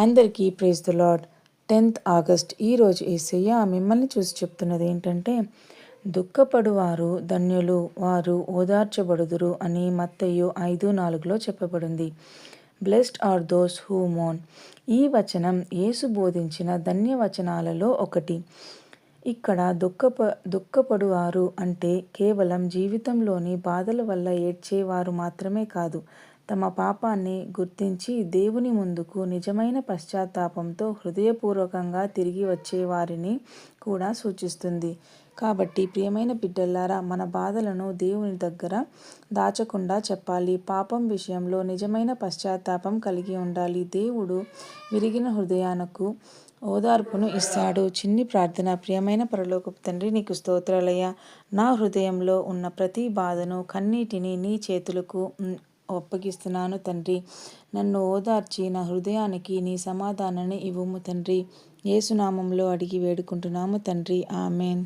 అందరికీ praise the lord. 10th August ఈరోజు యేసయ్య మిమ్మల్ని చూసి చెప్తున్నది ఏంటంటే, దుఃఖపడువారు ధన్యులు, వారు ఓదార్చబడుదురు అని మత్తయి 5:4లో చెప్పబడింది. Blessed are those who mourn. ఈ వచనం యేసు బోధించిన ధన్యవచనాలలో ఒకటి. ఇక్కడ దుఃఖపడువారు అంటే కేవలం జీవితంలోని బాధల వల్ల ఏడ్చేవారు మాత్రమే కాదు, తమ పాపాన్ని గుర్తించి దేవుని ముందుకు నిజమైన పశ్చాత్తాపంతో హృదయపూర్వకంగా తిరిగి వచ్చేవారిని కూడా సూచిస్తుంది. కాబట్టి ప్రియమైన బిడ్డలారా, మన బాధలను దేవుని దగ్గర దాచకుండా చెప్పాలి. పాపం విషయంలో నిజమైన పశ్చాత్తాపం కలిగి ఉండాలి. దేవుడు విరిగిన హృదయాలకు ఓదార్పును ఇస్తాడు. చిన్ని ప్రార్థన. ప్రియమైన పరలోకపు తండ్రి, నీకు స్తోత్రాలయ్యా. నా హృదయంలో ఉన్న ప్రతి బాధను, కన్నీటిని నీ చేతులకు అప్పగిస్తున్నాను తండ్రి. నన్ను ఓదార్చి నా హృదయానికి నీ సమాధానాన్ని ఇవ్వుము తండ్రి. యేసు నామములో అడిగి వేడుకుంటున్నాము తండ్రి. ఆమేన్.